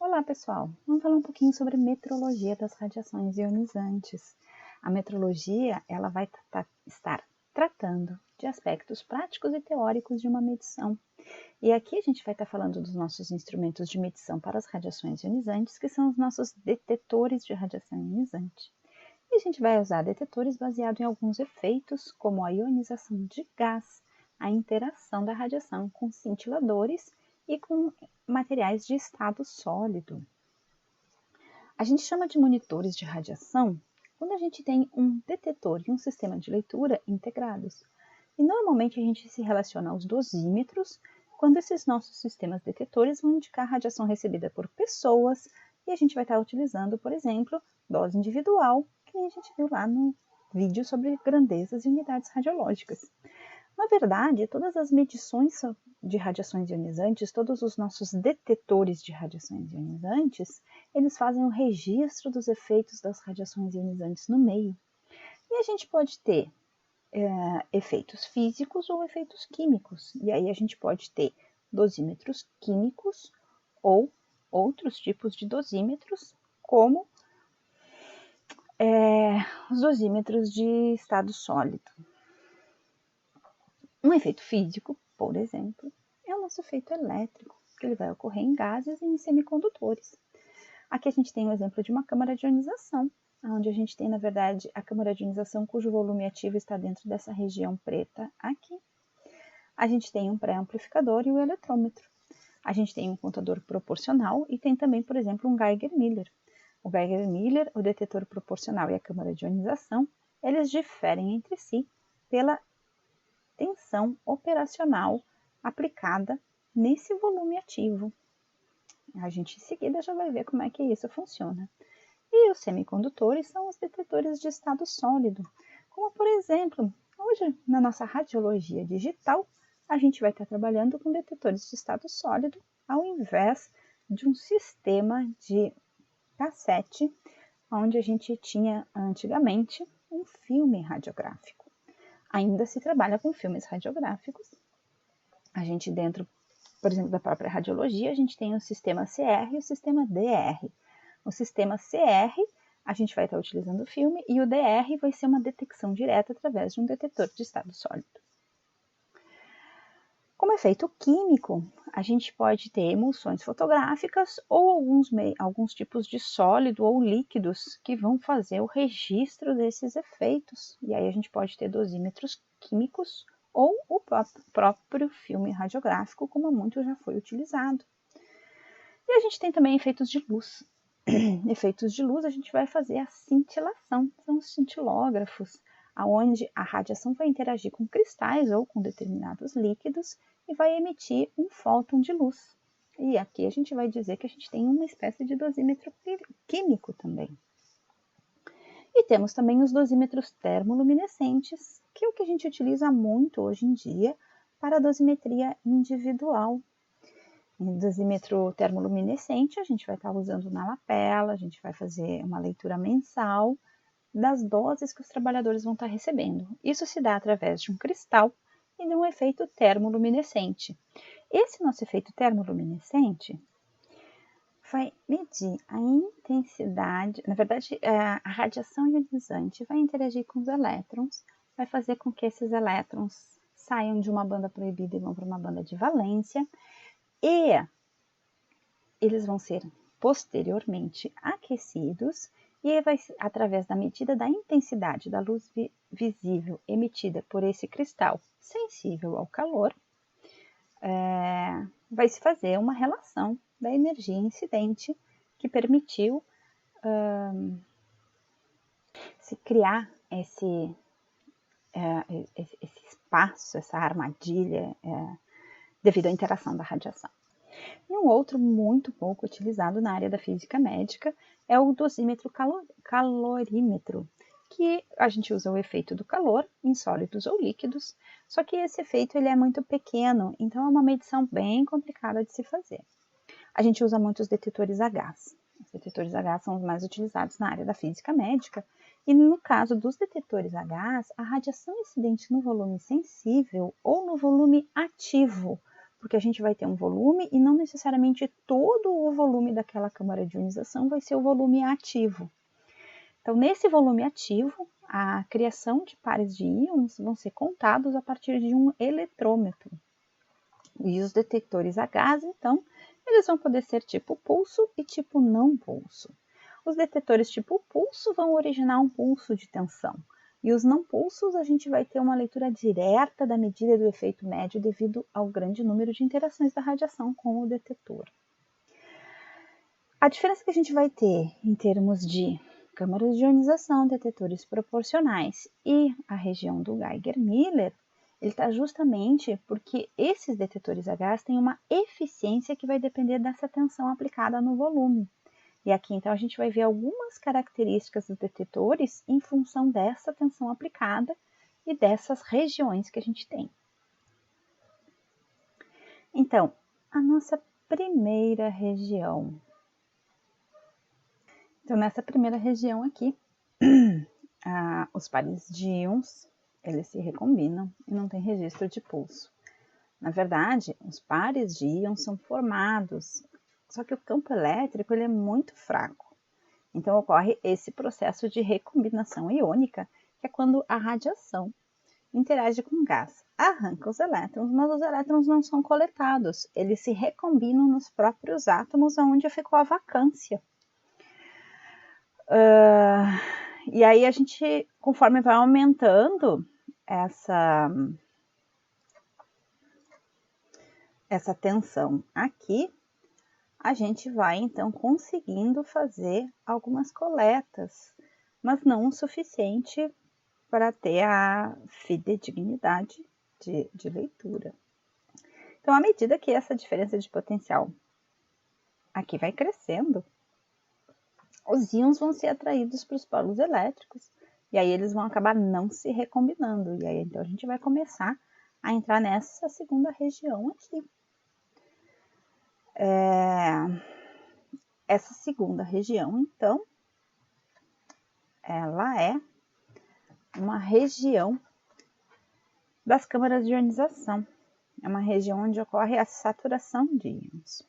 Olá, pessoal! Vamos falar um pouquinho sobre metrologia das radiações ionizantes. A metrologia, ela vai estar tratando de aspectos práticos e teóricos de uma medição. E aqui a gente vai estar falando dos nossos instrumentos de medição para as radiações ionizantes, que são os nossos detetores de radiação ionizante. E a gente vai usar detetores baseados em alguns efeitos, como a ionização de gás, a interação da radiação com cintiladores e com materiais de estado sólido. A gente chama de monitores de radiação quando a gente tem um detetor e um sistema de leitura integrados. E normalmente a gente se relaciona aos dosímetros quando esses nossos sistemas detetores vão indicar a radiação recebida por pessoas e a gente vai estar utilizando, por exemplo, dose individual, que a gente viu lá no vídeo sobre grandezas e unidades radiológicas. Na verdade, todas as medições de radiações ionizantes, todos os nossos detetores de radiações ionizantes, eles fazem o registro dos efeitos das radiações ionizantes no meio. E a gente pode ter efeitos físicos ou efeitos químicos. E aí a gente pode ter dosímetros químicos ou outros tipos de dosímetros, como os dosímetros de estado sólido. Um efeito físico, por exemplo, é o nosso efeito elétrico, que ele vai ocorrer em gases e em semicondutores. Aqui a gente tem o exemplo de uma câmara de ionização, onde a gente tem, na verdade, a câmara de ionização cujo volume ativo está dentro dessa região preta aqui. A gente tem um pré-amplificador e o eletrômetro. A gente tem um contador proporcional e tem também, por exemplo, um Geiger-Müller. O Geiger-Müller, o detetor proporcional e a câmara de ionização, eles diferem entre si pela tensão operacional aplicada nesse volume ativo. A gente em seguida já vai ver como é que isso funciona. E os semicondutores são os detetores de estado sólido, como por exemplo, hoje na nossa radiologia digital, a gente vai estar trabalhando com detetores de estado sólido, ao invés de um sistema de cassete, onde a gente tinha antigamente um filme radiográfico. Ainda se trabalha com filmes radiográficos. A gente dentro, por exemplo, da própria radiologia, a gente tem o sistema CR e o sistema DR. O sistema CR, a gente vai estar utilizando o filme e o DR vai ser uma detecção direta através de um detetor de estado sólido. Como efeito químico, a gente pode ter emulsões fotográficas ou alguns tipos de sólido ou líquidos que vão fazer o registro desses efeitos. E aí a gente pode ter dosímetros químicos ou o próprio filme radiográfico, como muito já foi utilizado. E a gente tem também efeitos de luz. Efeitos de luz a gente vai fazer a cintilação, são os cintilógrafos, onde a radiação vai interagir com cristais ou com determinados líquidos e vai emitir um fóton de luz. E aqui a gente vai dizer que a gente tem uma espécie de dosímetro químico também. E temos também os dosímetros termoluminescentes, que é o que a gente utiliza muito hoje em dia para a dosimetria individual. Em dosímetro termoluminescente, a gente vai estar usando na lapela, a gente vai fazer uma leitura mensal das doses que os trabalhadores vão estar recebendo. Isso se dá através de um cristal e de um efeito termoluminescente. Esse nosso efeito termoluminescente vai medir a intensidade, na verdade, a radiação ionizante vai interagir com os elétrons, vai fazer com que esses elétrons saiam de uma banda proibida e vão para uma banda de valência, e eles vão ser posteriormente aquecidos e vai, através da medida da intensidade da luz visível emitida por esse cristal sensível ao calor, vai se fazer uma relação da energia incidente que permitiu se criar esse espaço, essa armadilha devido à interação da radiação. E um outro muito pouco utilizado na área da física médica é o dosímetro calorímetro, que a gente usa o efeito do calor em sólidos ou líquidos, só que esse efeito ele é muito pequeno, então é uma medição bem complicada de se fazer. A gente usa muitos detetores a gás. Os detetores a gás são os mais utilizados na área da física médica, e no caso dos detetores a gás, a radiação incidente no volume sensível ou no volume ativo porque a gente vai ter um volume e não necessariamente todo o volume daquela câmara de ionização vai ser o volume ativo. Então, nesse volume ativo, a criação de pares de íons vão ser contados a partir de um eletrômetro. E os detectores a gás, então, eles vão poder ser tipo pulso e tipo não pulso. Os detetores tipo pulso vão originar um pulso de tensão. E os não pulsos, a gente vai ter uma leitura direta da medida do efeito médio devido ao grande número de interações da radiação com o detetor. A diferença que a gente vai ter em termos de câmaras de ionização, detetores proporcionais e a região do Geiger-Miller, ele está justamente porque esses detetores a gás têm uma eficiência que vai depender dessa tensão aplicada no volume. E aqui, então, a gente vai ver algumas características dos detetores em função dessa tensão aplicada e dessas regiões que a gente tem. Então, a nossa primeira região. Então, nessa primeira região aqui, os pares de íons, eles se recombinam e não tem registro de pulso. Na verdade, os pares de íons são formados, só que o campo elétrico ele é muito fraco. Então, ocorre esse processo de recombinação iônica, que é quando a radiação interage com o gás, arranca os elétrons, mas os elétrons não são coletados, eles se recombinam nos próprios átomos onde ficou a vacância. E aí a gente, conforme vai aumentando essa tensão aqui, a gente vai então conseguindo fazer algumas coletas, mas não o suficiente para ter a fidedignidade de leitura. Então, à medida que essa diferença de potencial aqui vai crescendo, os íons vão ser atraídos para os polos elétricos e aí eles vão acabar não se recombinando. E aí então a gente vai começar a entrar nessa segunda região aqui. Essa segunda região, então, ela é uma região das câmaras de ionização. É uma região onde ocorre a saturação de íons,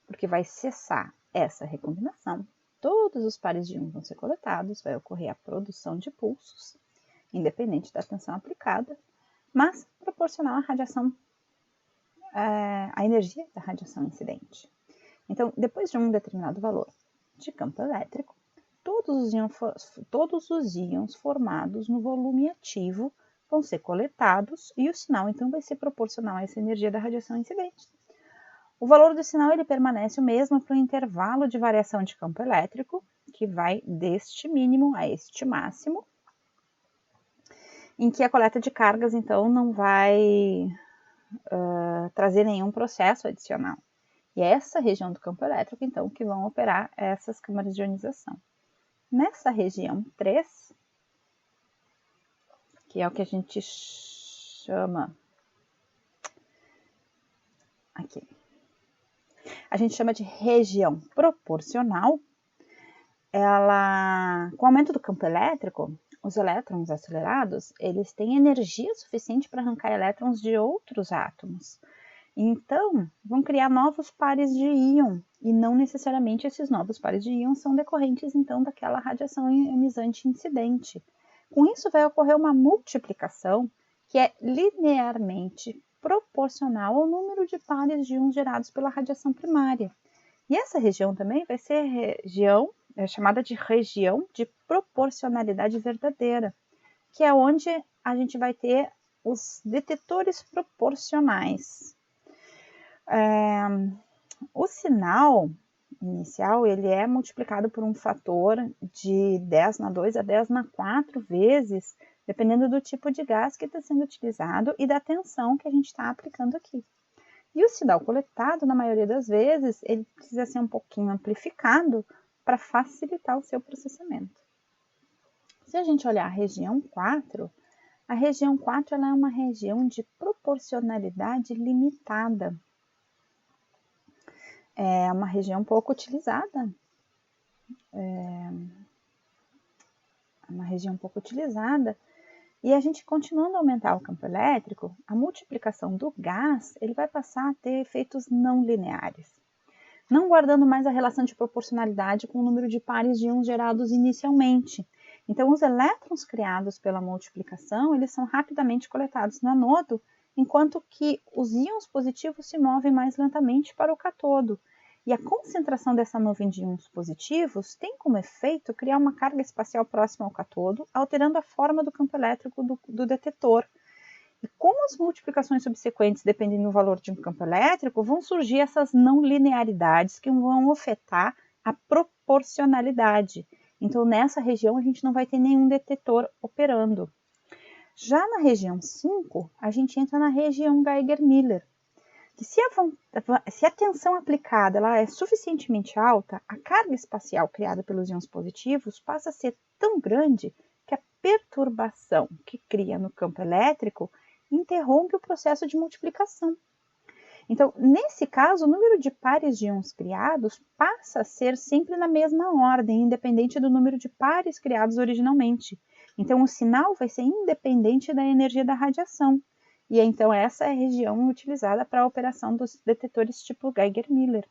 porque vai cessar essa recombinação. Todos os pares de íons vão ser coletados, vai ocorrer a produção de pulsos, independente da tensão aplicada, mas proporcional à radiação, à energia da radiação incidente. Então, depois de um determinado valor de campo elétrico, todos os íons formados no volume ativo vão ser coletados e o sinal, então, vai ser proporcional a essa energia da radiação incidente. O valor do sinal ele permanece o mesmo para o intervalo de variação de campo elétrico, que vai deste mínimo a este máximo, em que a coleta de cargas, então, não vai trazer nenhum processo adicional. E é essa região do campo elétrico, então, que vão operar essas câmaras de ionização. Nessa região 3, que é o que a gente chama aqui, a gente chama de região proporcional, com o aumento do campo elétrico, os elétrons acelerados, eles têm energia suficiente para arrancar elétrons de outros átomos. Então, vão criar novos pares de íon, e não necessariamente esses novos pares de íon são decorrentes, então, daquela radiação ionizante incidente. Com isso, vai ocorrer uma multiplicação que é linearmente proporcional ao número de pares de íons gerados pela radiação primária. E essa região também vai ser chamada de região de proporcionalidade verdadeira, que é onde a gente vai ter os detetores proporcionais. O sinal inicial ele é multiplicado por um fator de 10 na 2 a 10 na 4 vezes, dependendo do tipo de gás que está sendo utilizado e da tensão que a gente está aplicando aqui. E o sinal coletado, na maioria das vezes, ele precisa ser um pouquinho amplificado para facilitar o seu processamento. Se a gente olhar a região 4 ela é uma região de proporcionalidade limitada. É uma região pouco utilizada. E a gente continuando a aumentar o campo elétrico, a multiplicação do gás ele vai passar a ter efeitos não lineares, não guardando mais a relação de proporcionalidade com o número de pares de íons gerados inicialmente. Então, os elétrons criados pela multiplicação, eles são rapidamente coletados no anodo, enquanto que os íons positivos se movem mais lentamente para o cátodo. E a concentração dessa nuvem de íons positivos tem como efeito criar uma carga espacial próxima ao cátodo, alterando a forma do campo elétrico do detetor. E como as multiplicações subsequentes dependem do valor de um campo elétrico, vão surgir essas não linearidades que vão afetar a proporcionalidade. Então, nessa região, a gente não vai ter nenhum detetor operando. Já na região 5, a gente entra na região Geiger-Müller, que se a tensão aplicada ela é suficientemente alta, a carga espacial criada pelos íons positivos passa a ser tão grande que a perturbação que cria no campo elétrico interrompe o processo de multiplicação. Então, nesse caso, o número de pares de íons criados passa a ser sempre na mesma ordem, independente do número de pares criados originalmente. Então, o sinal vai ser independente da energia da radiação. E então, essa é a região utilizada para a operação dos detetores tipo Geiger-Müller.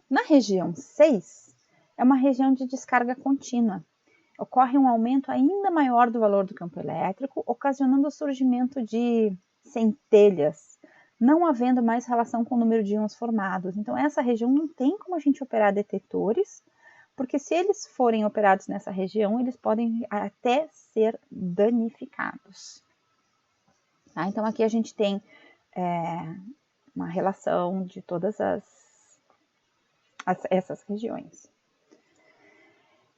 Na região 6, é uma região de descarga contínua. Ocorre um aumento ainda maior do valor do campo elétrico, ocasionando o surgimento de centelhas, não havendo mais relação com o número de íons formados. Então, essa região não tem como a gente operar detetores, porque se eles forem operados nessa região, eles podem até ser danificados. Tá? Então, aqui a gente tem uma relação de todas essas regiões.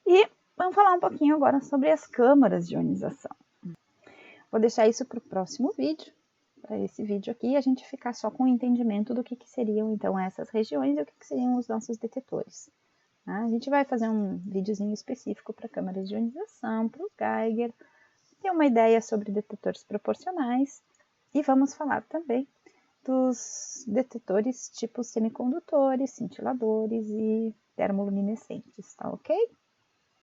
E vamos falar um pouquinho agora sobre as câmaras de ionização. Vou deixar isso para o próximo vídeo, para esse vídeo aqui, a gente ficar só com o entendimento do que seriam então essas regiões e o que seriam os nossos detetores. Tá? A gente vai fazer um videozinho específico para câmaras de ionização, para o Geiger, ter uma ideia sobre detetores proporcionais e vamos falar também dos detetores tipo semicondutores, cintiladores e termoluminescentes, tá ok?